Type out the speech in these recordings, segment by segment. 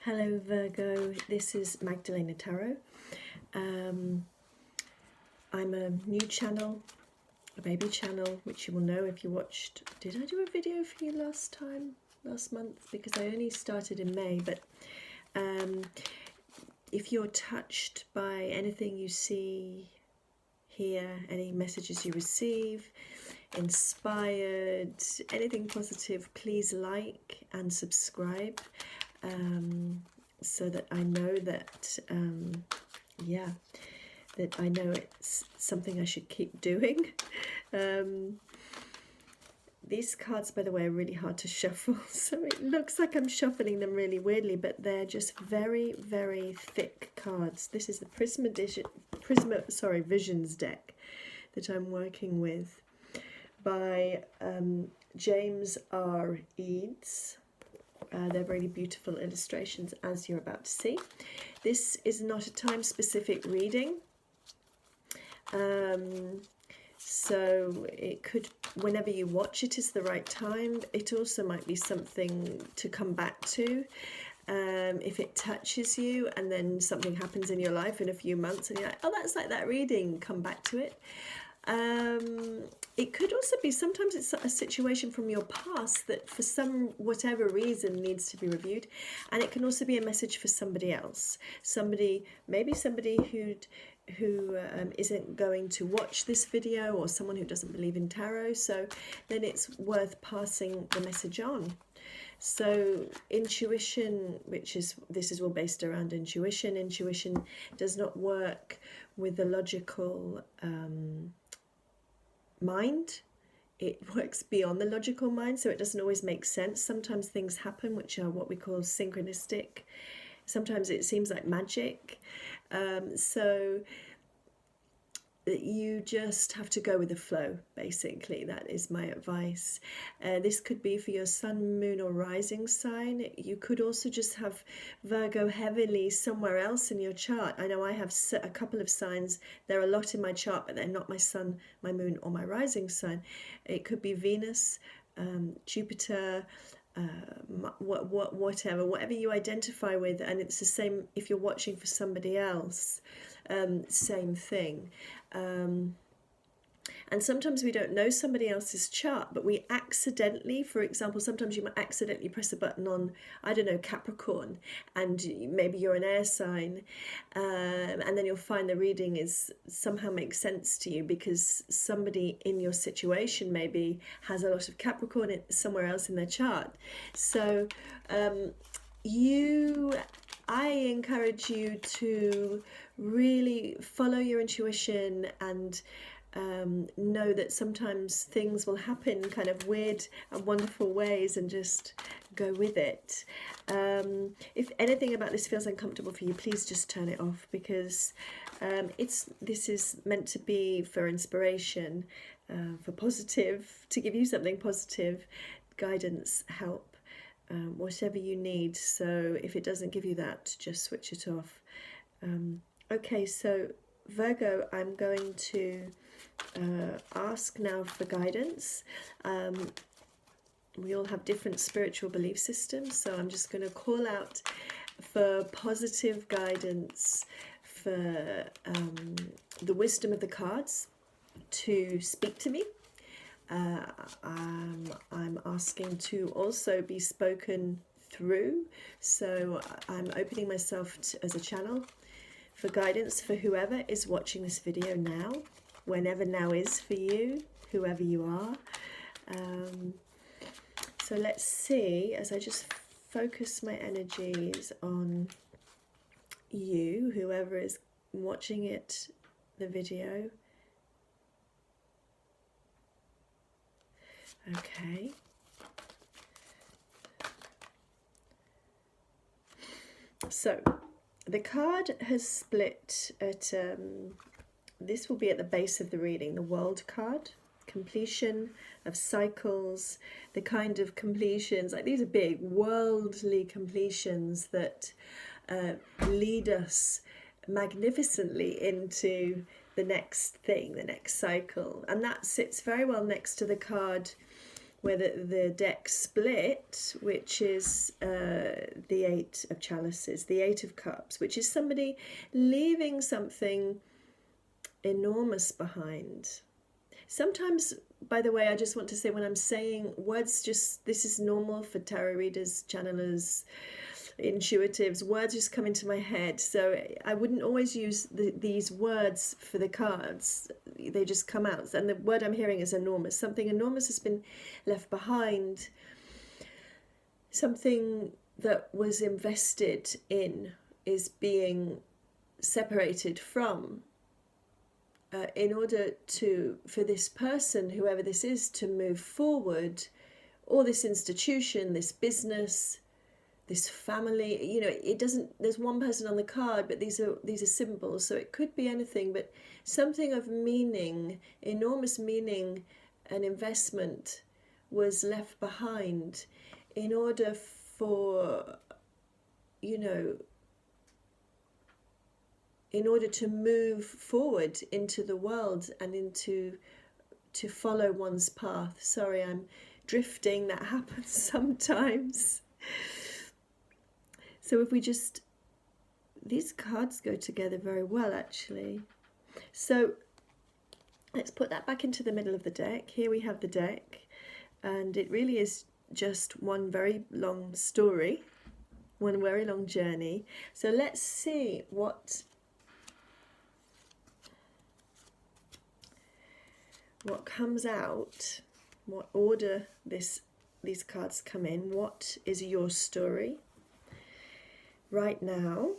Hello Virgo, this is MagdalenaTarot. I'm a new channel, a baby channel, which you will know if you watched. Did I do a video for you last month? Because I only started in May, but if you're touched by anything you see, hear, any messages you receive, inspired, anything positive, please like and subscribe. So that I know that, that I know it's something I should keep doing. These cards, by the way, are really hard to shuffle, so it looks like I'm shuffling them really weirdly, but they're just very, very thick cards. This is the Prisma Visions deck that I'm working with by James R. Eads. They're really beautiful illustrations, as you're about to see. This is not a time-specific reading, so it could, whenever you watch it is the right time. It also might be something to come back to if it touches you and then something happens in your life in a few months and you're like, oh, that's like that reading, come back to it. It could also be, sometimes it's a situation from your past that for whatever reason needs to be reviewed, and it can also be a message for somebody else, maybe somebody who isn't going to watch this video, or someone who doesn't believe in tarot, so then it's worth passing the message on. So intuition, this is all based around intuition. Intuition does not work with the logical mind. It works beyond the logical mind, so it doesn't always make sense. Sometimes things happen which are what we call synchronistic. Sometimes it seems like magic. So you just have to go with the flow, basically. That is my advice. This could be for your sun, moon or rising sign. You could also just have Virgo heavily somewhere else in your chart. I know I have a couple of signs. There are a lot in my chart, but they're not my sun, my moon or my rising sign. It could be Venus, Jupiter, whatever you identify with, and it's the same if you're watching for somebody else. Same thing. And sometimes we don't know somebody else's chart, but we accidentally, for example, sometimes you might accidentally press a button on, I don't know, Capricorn, and maybe you're an air sign, and then you'll find the reading is somehow makes sense to you because somebody in your situation maybe has a lot of Capricorn somewhere else in their chart. So I encourage you to really follow your intuition and know that sometimes things will happen kind of weird and wonderful ways, and just go with it. If anything about this feels uncomfortable for you, please just turn it off, because this is meant to be for inspiration, for positive, to give you something positive, guidance, help. Whatever you need. So if it doesn't give you that, just switch it off. Okay, so Virgo, I'm going to ask now for guidance. We all have different spiritual belief systems, so I'm just going to call out for positive guidance, for the wisdom of the cards to speak to me. I'm asking to also be spoken through, so I'm opening myself as a channel for guidance for whoever is watching this video now, whenever now is for you, whoever you are. So let's see, as I just focus my energies on you, whoever is watching the video. Okay. So the card has split at, this will be at the base of the reading, the World card, completion of cycles, the kind of completions, like these are big worldly completions that lead us magnificently into the next thing, the next cycle. And that sits very well next to the card where the deck split, which is the Eight of Chalices, the Eight of Cups, which is somebody leaving something enormous behind. Sometimes, by the way, I just want to say, when I'm saying words, this is normal for tarot readers, channelers, intuitives, words just come into my head, so I wouldn't always use these words for the cards. They just come out, and the word I'm hearing is enormous. Something enormous has been left behind, something that was invested in is being separated from, in order for this person, whoever this is, to move forward, or this institution, this business, this family. It doesn't, there's one person on the card, but these are symbols, so it could be anything, but something of meaning, enormous meaning and investment was left behind in order for, in order to move forward into the world and to follow one's path. Sorry, I'm drifting, that happens sometimes. So if we just, these cards go together very well, actually. So let's put that back into the middle of the deck. Here we have the deck, and it really is just one very long story, one very long journey. So let's see what comes out, what order these cards come in. What is your story right now,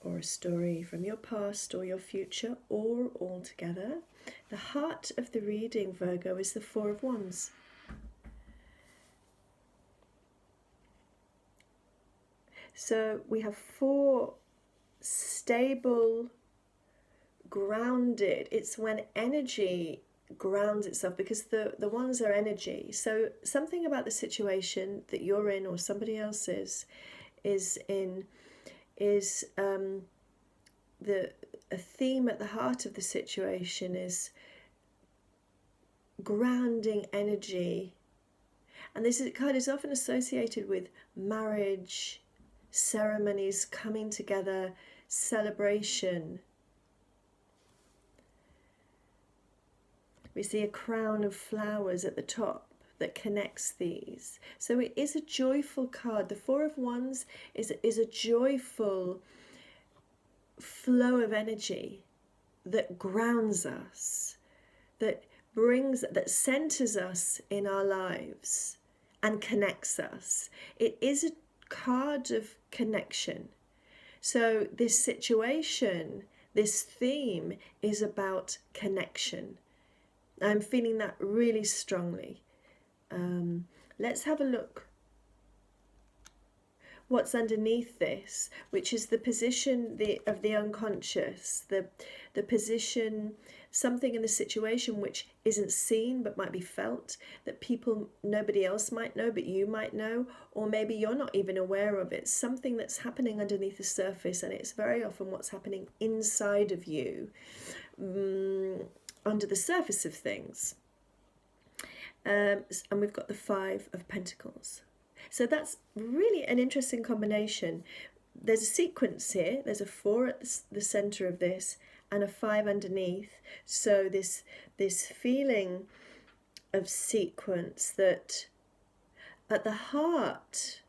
or a story from your past or your future, or all together? The heart of the reading, Virgo, is the Four of Wands. So we have four stable, grounded. It's when energy grounds itself, because the wands are energy. So something about the situation that you're in or somebody else is in is a theme at the heart of the situation is grounding energy. And this card is often associated with marriage, ceremonies, coming together, celebration. We see a crown of flowers at the top that connects these. So it is a joyful card. The Four of Wands is a joyful flow of energy that grounds us, that centers us in our lives and connects us. It is a card of connection. So this situation, this theme is about connection. I'm feeling that really strongly. Let's have a look what's underneath this, which is the position of the unconscious, the position, something in the situation which isn't seen but might be felt, that nobody else might know but you might know, or maybe you're not even aware of it. Something that's happening underneath the surface, and it's very often what's happening inside of you, under the surface of things. And we've got the Five of Pentacles. So that's really an interesting combination. There's a sequence here. There's a 4 at the center of this and a 5 underneath. So this feeling of sequence, that at the heart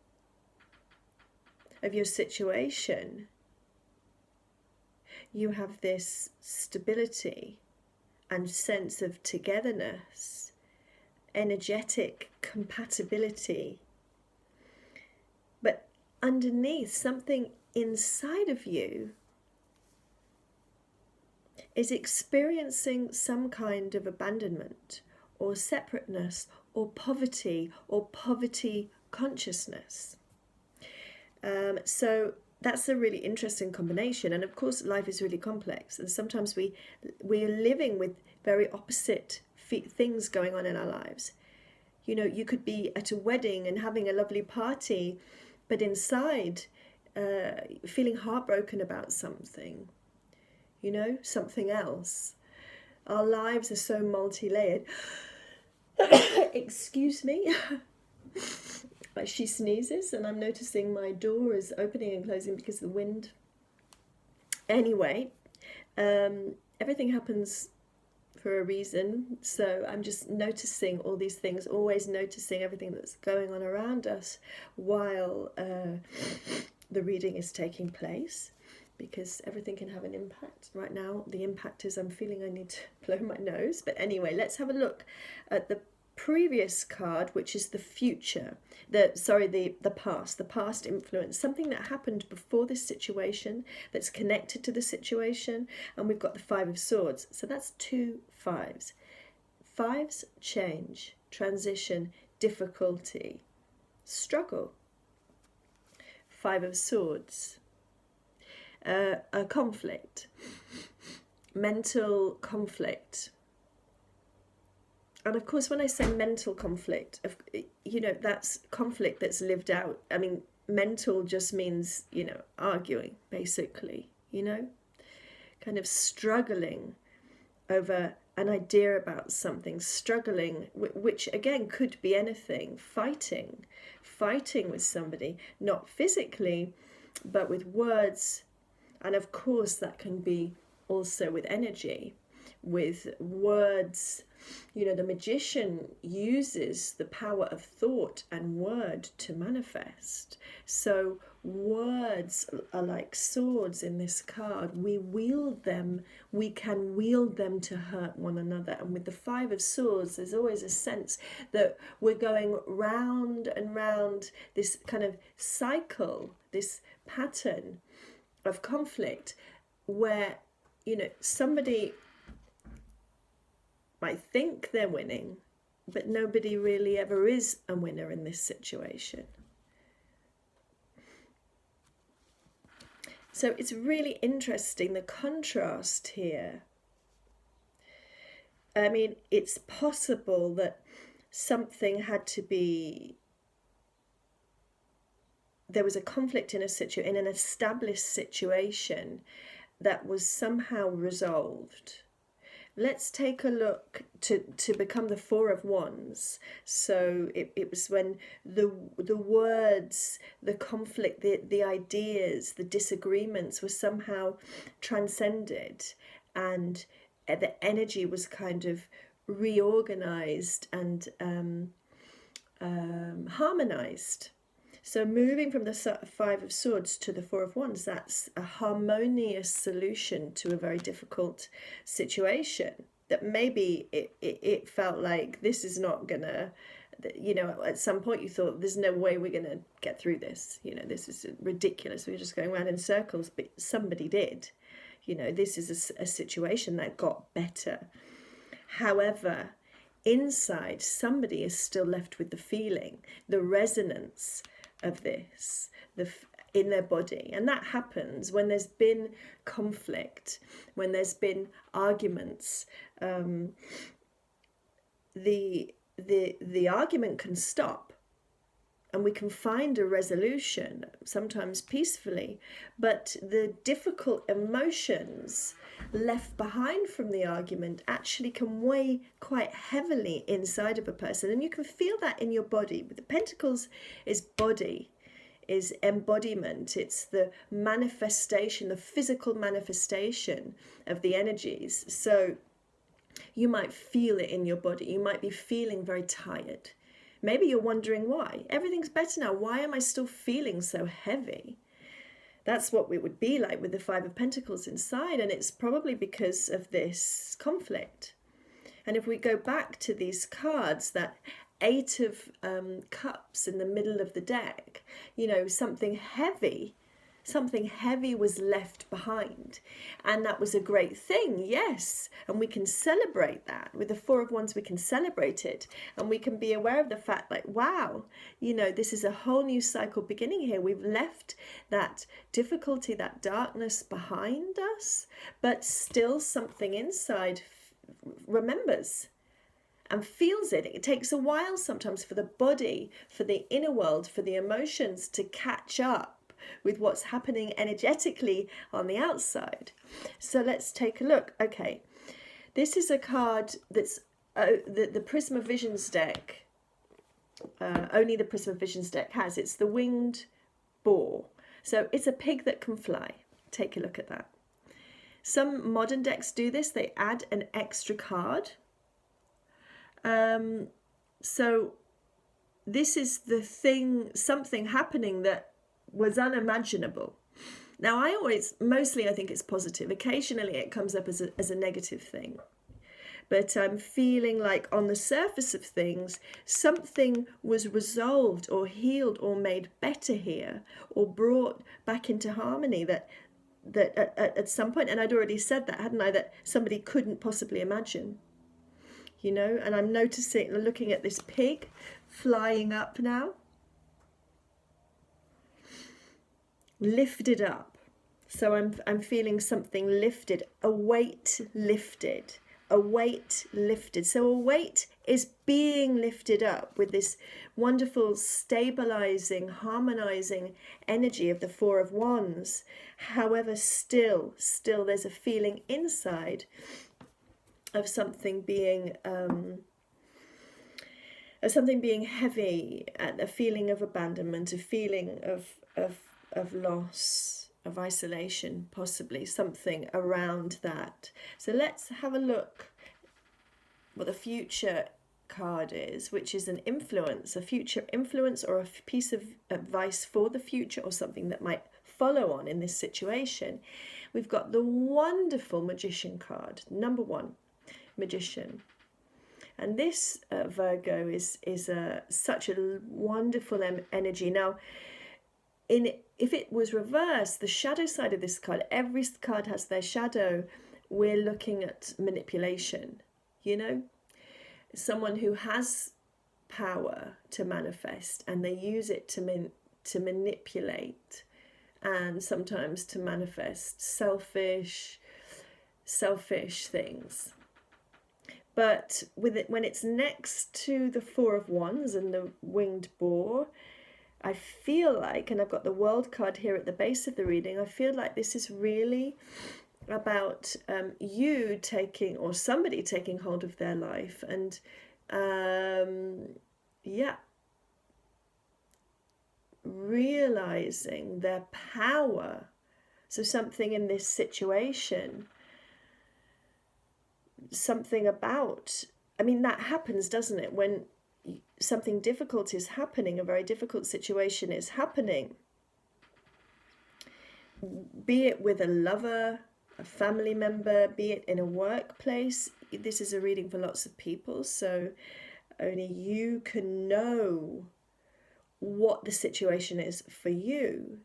of your situation, you have this stability and sense of togetherness, energetic compatibility. But underneath, something inside of you is experiencing some kind of abandonment or separateness or poverty consciousness. So that's a really interesting combination. And of course, life is really complex, and sometimes we're living with very opposite things going on in our lives. You know, you could be at a wedding and having a lovely party, but inside feeling heartbroken about something, something else. Our lives are so multi-layered. Excuse me. She sneezes, and I'm noticing my door is opening and closing because of the wind. Anyway, everything happens for a reason, so I'm just noticing all these things, always noticing everything that's going on around us while the reading is taking place, because everything can have an impact. Right now, the impact is I'm feeling I need to blow my nose. But anyway, let's have a look at the previous card, which is the future, the past influence, something that happened before this situation that's connected to the situation. And we've got the Five of Swords, so that's 2 fives. Fives: change, transition, difficulty, struggle. Five of Swords, a conflict, mental conflict. And of course, when I say mental conflict, that's conflict that's lived out. I mean, mental just means, arguing, basically, kind of struggling over an idea about something, struggling, which again could be anything, fighting with somebody, not physically, but with words. And of course, that can be also with energy, with words. The magician uses the power of thought and word to manifest. So words are like swords in this card. We wield them, we can wield them to hurt one another. And with the Five of Swords, there's always a sense that we're going round and round this kind of cycle, this pattern of conflict where, somebody might think they're winning, but nobody really ever is a winner in this situation. So it's really interesting, the contrast here. I mean, it's possible that something had to be, there was a conflict in in an established situation that was somehow resolved. Let's take a look to become the Four of Wands. So it was when the words, the conflict, the ideas, the disagreements were somehow transcended, and the energy was kind of reorganized and harmonized. So moving from the Five of Swords to the Four of Wands, that's a harmonious solution to a very difficult situation that maybe it felt like this is not gonna, at some point you thought there's no way we're gonna get through this. This is ridiculous. We're just going around in circles, but somebody did. This is a situation that got better. However, inside, somebody is still left with the feeling, the resonance of this in their body. And that happens when there's been conflict, when there's been arguments. The argument can stop and we can find a resolution, sometimes peacefully, but the difficult emotions left behind from the argument actually can weigh quite heavily inside of a person. And you can feel that in your body. But the Pentacles is body, is embodiment. It's the manifestation, the physical manifestation of the energies. So you might feel it in your body. You might be feeling very tired. Maybe you're wondering why. Everything's better now. Why am I still feeling so heavy? That's what it would be like with the Five of Pentacles inside, and it's probably because of this conflict. And if we go back to these cards, that Eight of Cups in the middle of the deck, something heavy was left behind, and that was a great thing, yes, and we can celebrate that. With the Four of Wands, we can celebrate it, and we can be aware of the fact, like, wow, this is a whole new cycle beginning here. We've left that difficulty, that darkness behind us, but still something inside remembers and feels it. It takes a while sometimes for the body, for the inner world, for the emotions to catch up with what's happening energetically on the outside. So let's take a look. Okay, this is a card that's the Prisma Visions deck, only the Prisma Visions deck has, it's the winged boar. So it's a pig that can fly. Take a look at that. Some modern decks do this. They add an extra card. So this is the thing, something happening that was unimaginable. Now, mostly I think it's positive. Occasionally it comes up as a negative thing. But I'm feeling like on the surface of things, something was resolved or healed or made better here, or brought back into harmony that at some point, and I'd already said that, hadn't I, that somebody couldn't possibly imagine. And I'm noticing, looking at this pig flying up now, lifted up. So I'm feeling something lifted, a weight lifted, a weight lifted. So a weight is being lifted up with this wonderful stabilizing, harmonizing energy of the Four of Wands. However, still there's a feeling inside of something being heavy, a feeling of abandonment, a feeling of loss, of isolation, possibly something around that. So let's have a look what the future card is, which is an influence, a future influence, or a piece of advice for the future, or something that might follow on in this situation. We've got the wonderful Magician card, number 1. Magician, and this Virgo is such a wonderful energy. Now, if it was reversed, the shadow side of this card, every card has their shadow. We're looking at manipulation. Someone who has power to manifest, and they use it to manipulate, and sometimes to manifest selfish things. But when it's next to the Four of Wands and the winged boar, I feel like, and I've got the World card here at the base of the reading, I feel like this is really about you taking, or somebody taking hold of their life, and realizing their power. So something in this situation, something about, that happens, doesn't it, when something difficult is happening, a very difficult situation is happening, be it with a lover, a family member, be it in a workplace. This is a reading for lots of people, so only you can know what the situation is for you.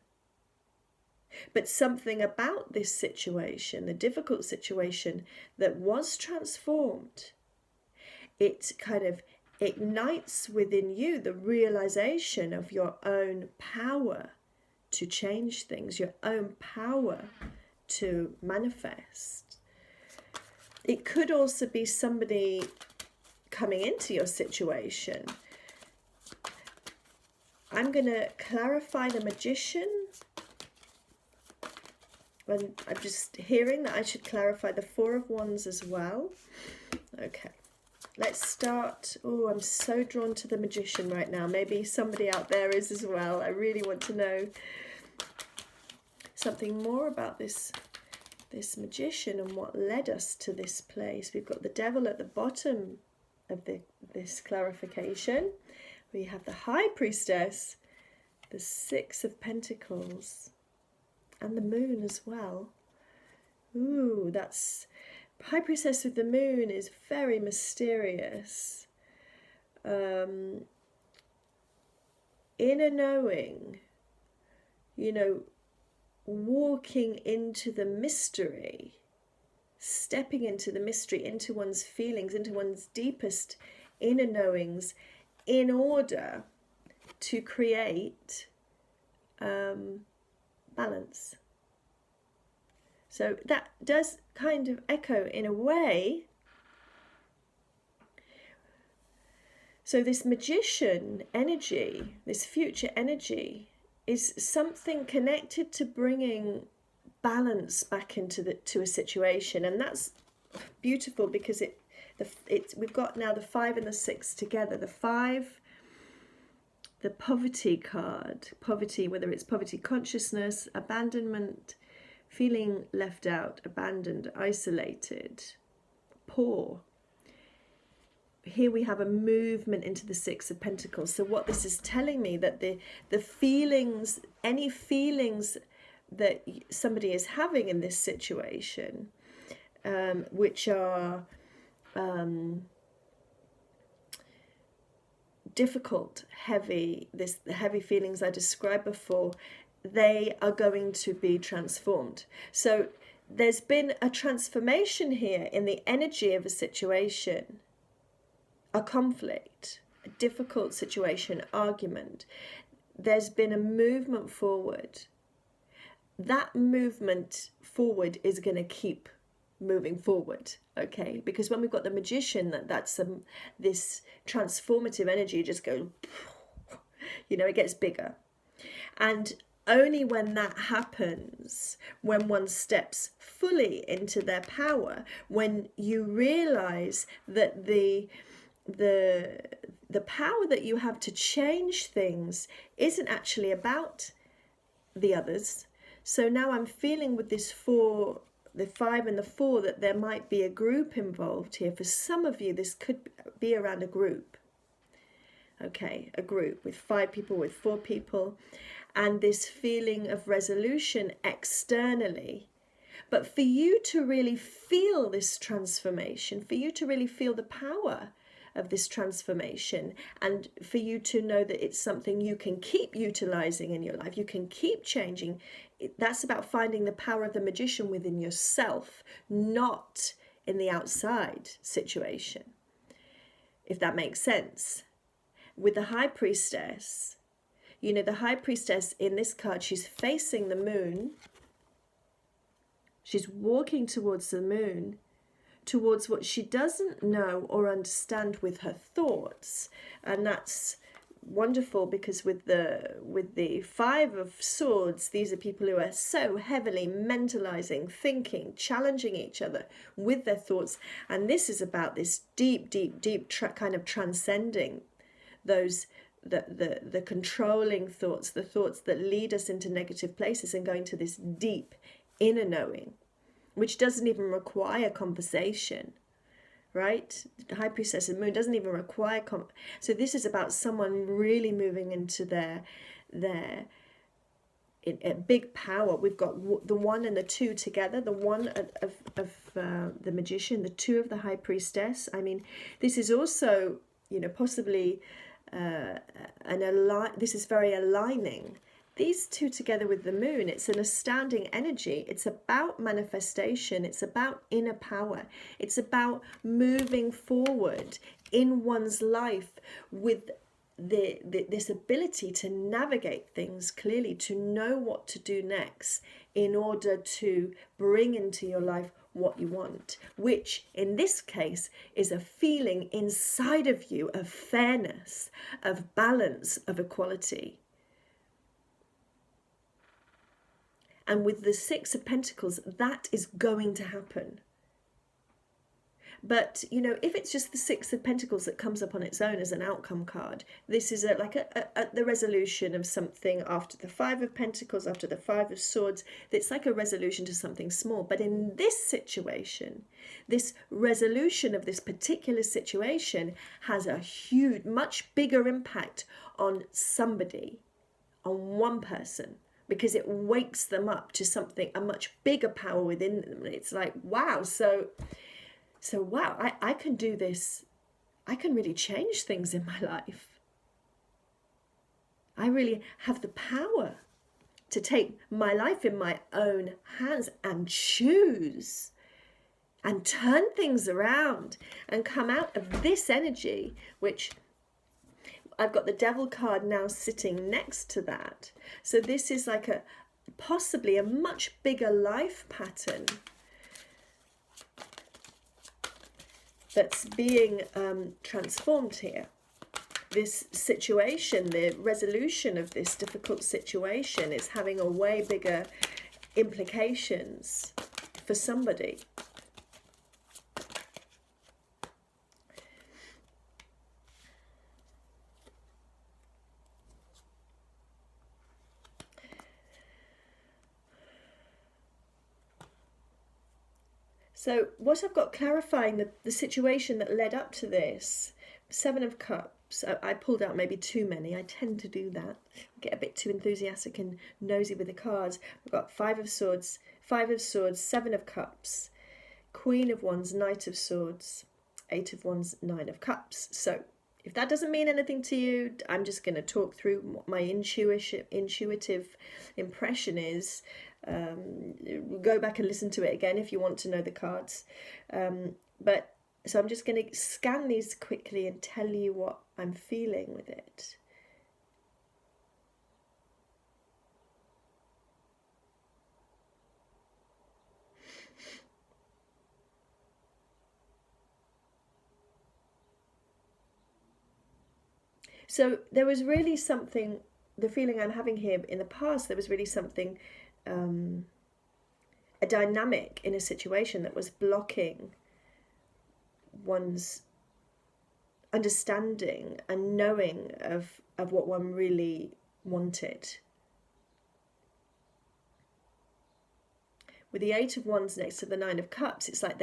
But something about this situation, the difficult situation that was transformed, it kind of ignites within you the realization of your own power to change things, your own power to manifest. It could also be somebody coming into your situation. I'm going to clarify the Magician. And I'm just hearing that I should clarify the Four of Wands as well. Okay, let's start. Oh, I'm so drawn to the Magician right now. Maybe somebody out there is as well. I really want to know something more about this Magician and what led us to this place. We've got the Devil at the bottom of this clarification. We have the High Priestess, the Six of Pentacles, and the Moon as well. Ooh, that's High Priestess with the Moon is very mysterious. Inner knowing, walking into the mystery, stepping into the mystery, into one's feelings, into one's deepest inner knowings, in order to create balance. So that does kind of echo in a way. So this Magician energy, this future energy, is something connected to bringing balance back into to a situation, and that's beautiful because We've got now the 5 and the 6 together. The 5, the poverty card, poverty, whether it's poverty consciousness, abandonment, feeling left out, abandoned, isolated, poor. Here we have a movement into the 6 of Pentacles. So what this is telling me, that the feelings, any feelings that somebody is having in this situation, which are difficult, heavy, the heavy feelings I described before, they are going to be transformed. So there's been a transformation here in the energy of a situation, a conflict, a difficult situation, argument. There's been a movement forward. That movement forward is going to keep moving forward, okay? Because when we've got the Magician, that's this transformative energy just goes, you know, it gets bigger. And only when that happens, when one steps fully into their power, when you realize that the power that you have to change things isn't actually about the others. So now I'm feeling with this 4, the 5 and the 4, that there might be a group involved here. For some of you, this could be around a group. Okay, a group with 5 people, with 4 people, and this feeling of resolution externally. But for you to really feel this transformation, for you to really feel the power of this transformation, and for you to know that it's something you can keep utilizing in your life, you can keep changing, that's about finding the power of the Magician within yourself, not in the outside situation, if that makes sense. With the High Priestess, you know, the High Priestess in this card, she's facing the moon. She's walking towards the moon, towards what she doesn't know or understand with her thoughts. And that's wonderful, because with the 5 of Swords, these are people who are so heavily mentalizing, thinking, challenging each other with their thoughts. And this is about this deep kind of transcending those the controlling thoughts, the thoughts that lead us into negative places, and going to this deep inner knowing, which doesn't even require conversation, right? The High Priestess and Moon doesn't even require so this is about someone really moving into their big power. We've got the 1 and the 2 together, the 1 of the Magician, the 2 of the High Priestess. I mean, this is also, you know, possibly this is very aligning. These 2 together with the moon, it's an astounding energy. It's about manifestation. It's about inner power. It's about moving forward in one's life with this ability to navigate things clearly, to know what to do next in order to bring into your life what you want, which in this case is a feeling inside of you of fairness, of balance, of equality. And with the 6 of Pentacles, that is going to happen. But, you know, if it's just the 6 of Pentacles that comes up on its own as an outcome card, this is the resolution of something after the 5 of Pentacles, after the 5 of Swords. It's like a resolution to something small. But in this situation, this resolution of this particular situation has a huge, much bigger impact on somebody, on one person, because it wakes them up to something, a much bigger power within them. It's like, wow, so wow, I can do this. I can really change things in my life. I really have the power to take my life in my own hands and choose and turn things around and come out of this energy, which I've got the Devil card now sitting next to that. So this is like possibly a much bigger life pattern that's being transformed here. This situation, the resolution of this difficult situation, is having a way bigger implications for somebody. So what I've got clarifying the situation that led up to this, Seven of Cups. I pulled out maybe too many. I tend to do that. Get a bit too enthusiastic and nosy with the cards. We've got Five of Swords, Seven of Cups, Queen of Wands, Knight of Swords, Eight of Wands, Nine of Cups. So if that doesn't mean anything to you, I'm just going to talk through what my intuitive impression is. Go back and listen to it again if you want to know the cards. But so I'm just going to scan these quickly and tell you what I'm feeling with it. So there was really something, the feeling I'm having here in the past, there was really something, a dynamic in a situation that was blocking one's understanding and knowing of what one really wanted. With the Eight of Wands next to the Nine of Cups, it's like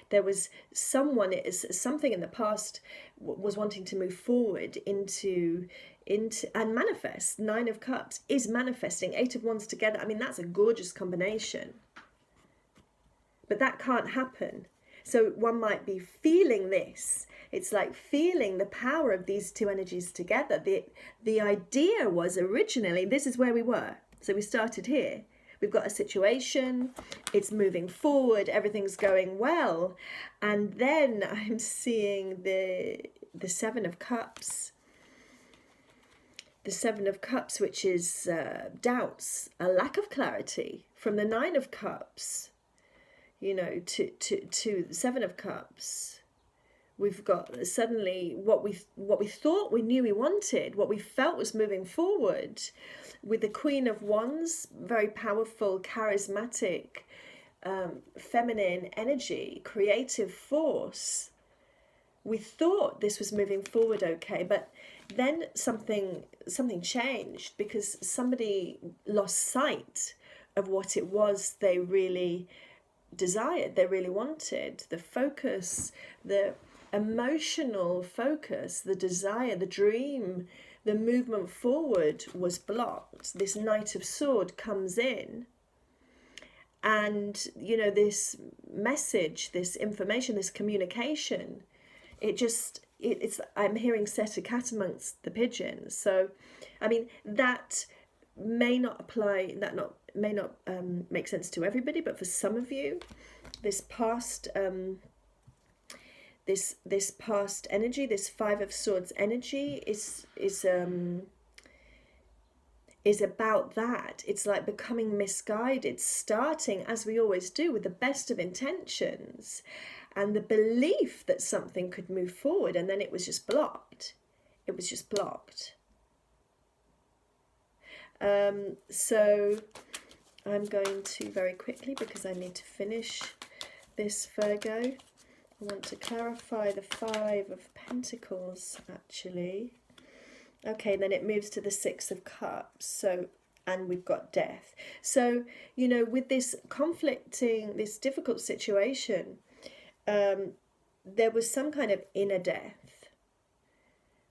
there was something in the past was wanting to move forward into and manifest. Nine of Cups is manifesting. Eight of Wands together, I mean, that's a gorgeous combination. But that can't happen. So one might be feeling this. It's like feeling the power of these two energies together. The idea was originally, this is where we were. So we started here. We've got a situation, it's moving forward, everything's going well. And then I'm seeing the Seven of Cups. The Seven of Cups, which is doubts, a lack of clarity. From the Nine of Cups, you know, to the Seven of Cups, we've got suddenly what we thought we knew we wanted, what we felt was moving forward. With the Queen of Wands, very powerful, charismatic, feminine energy, creative force. We thought this was moving forward okay, but then something changed because somebody lost sight of what it was they really desired, they really wanted. The focus, the emotional focus, the desire, the dream, the movement forward was blocked. This Knight of Swords comes in, and you know, this message, this information, this communication, it's I'm hearing set a cat amongst the pigeons. So I mean, that may not apply, may not make sense to everybody, but for some of you, this past this past energy, this Five of Swords energy is about that. It's like becoming misguided, starting as we always do with the best of intentions and the belief that something could move forward, and then it was just blocked. It was just blocked. So I'm going to very quickly, because I need to finish this, Virgo. I want to clarify the Five of Pentacles, actually. Okay, then it moves to the Six of Cups. So, and we've got death. So, you know, with this conflicting, this difficult situation, there was some kind of inner death.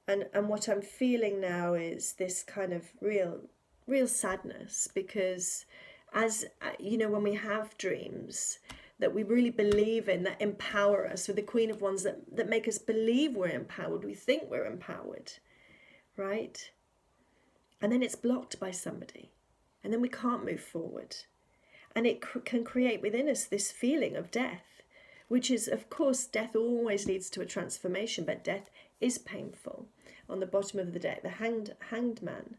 And what I'm feeling now is this kind of real sadness, because as you know, when we have dreams that we really believe in, that empower us, with the Queen of Wands, that make us believe we're empowered, we think we're empowered, right? And then it's blocked by somebody, and then we can't move forward. And it can create within us this feeling of death, which is, of course, death always leads to a transformation, but death is painful. On the bottom of the deck, the hanged man.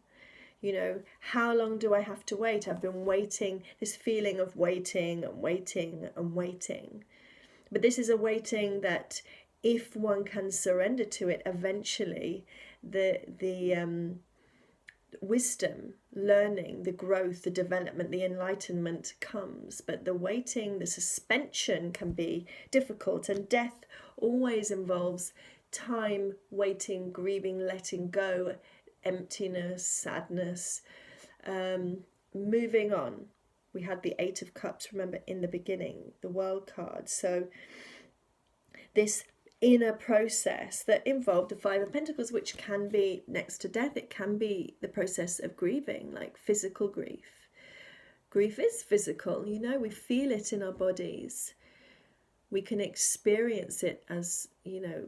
You know, how long do I have to wait? I've been waiting, this feeling of waiting and waiting and waiting. But this is a waiting that, if one can surrender to it, eventually the wisdom, learning, the growth, the development, the enlightenment comes. But the waiting, the suspension can be difficult, and death always involves time, waiting, grieving, letting go, emptiness, sadness, moving on. We had the Eight of Cups, remember, in the beginning, the World card. So this inner process that involved the Five of Pentacles, which can be next to death. It can be the process of grieving, like physical grief. Grief is physical, you know, we feel it in our bodies. We can experience it as, you know,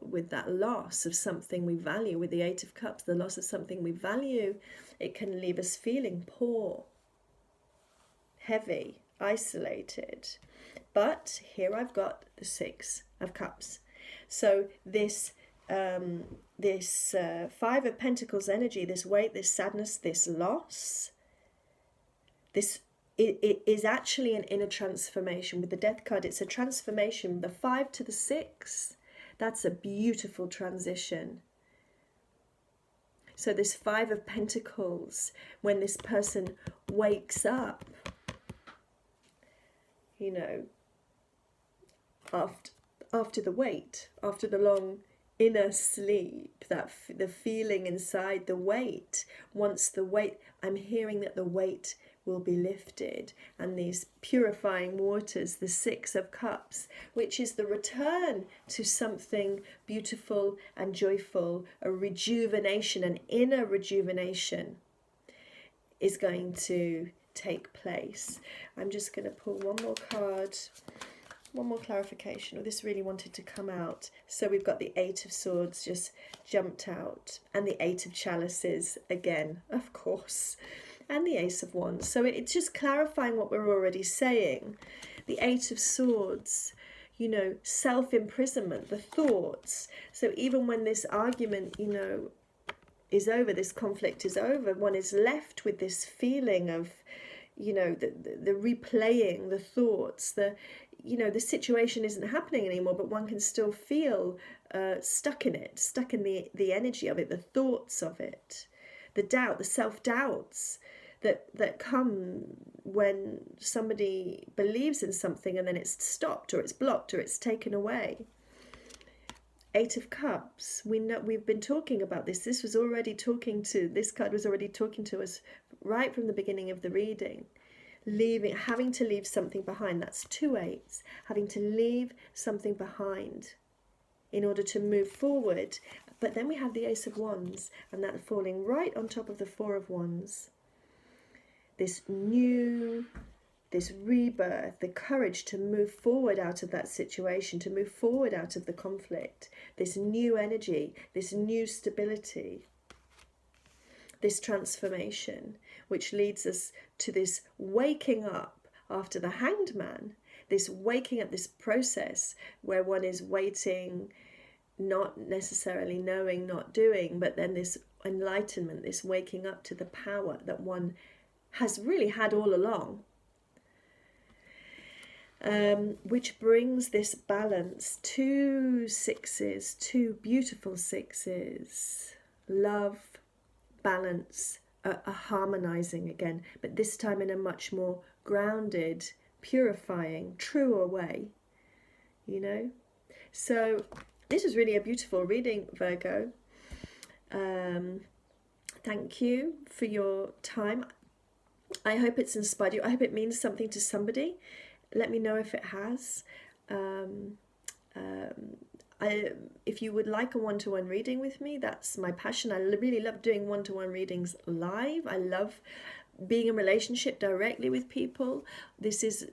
with that loss of something we value, with the Eight of Cups, the loss of something we value, it can leave us feeling poor, heavy, isolated. But here I've got the Six of Cups. So this Five of Pentacles energy, this weight, this sadness, this loss, it is actually an inner transformation. With the Death card, it's a transformation. The 5 to the 6, that's a beautiful transition. So this Five of Pentacles, when this person wakes up, you know, after the weight, after the long inner sleep, that the feeling inside, the weight, once the weight, I'm hearing that the weight will be lifted, and these purifying waters, the Six of Cups, which is the return to something beautiful and joyful, a rejuvenation, an inner rejuvenation is going to take place. I'm just going to pull one more card, one more clarification. This really wanted to come out. So we've got the Eight of Swords just jumped out, and the Eight of Chalices again, of course, and the Ace of Wands. So it's just clarifying what we're already saying. The Eight of Swords, you know, self-imprisonment, the thoughts. So even when this argument, you know, is over, this conflict is over, one is left with this feeling of, you know, the replaying, the thoughts, you know, the situation isn't happening anymore, but one can still feel stuck in it, stuck in the energy of it, the thoughts of it, the doubt, the self-doubts that come when somebody believes in something and then it's stopped or it's blocked or it's taken away. Eight of Cups, we know, we've been talking about this. This card was already talking to us right from the beginning of the reading. Having to leave something behind. That's two eights. Having to leave something behind in order to move forward. But then we have the Ace of Wands, and that falling right on top of the Four of Wands. This rebirth, the courage to move forward out of that situation, to move forward out of the conflict, this new energy, this new stability, this transformation, which leads us to this waking up after the Hanged Man, this waking up, this process where one is waiting, not necessarily knowing, not doing, but then this enlightenment, this waking up to the power that one has really had all along. Which brings this balance, two sixes, two beautiful sixes, love, balance, a harmonizing again, but this time in a much more grounded, purifying, truer way, you know. So this is really a beautiful reading, Virgo. Thank you for your time. I hope it's inspired you. I hope it means something to somebody. Let me know if it has. If you would like a one-to-one reading with me, that's my passion. I really love doing one-to-one readings live. I love being in relationship directly with people. This is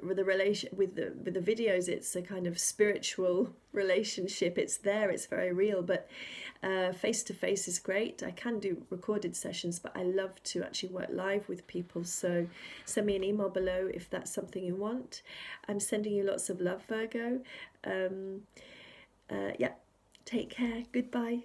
with the relation with the videos. It's a kind of spiritual relationship. It's there. It's very real. But face to face is great. I can do recorded sessions, but I love to actually work live with people. So send me an email below if that's something you want. I'm sending you lots of love, Virgo. Yeah. Take care. Goodbye.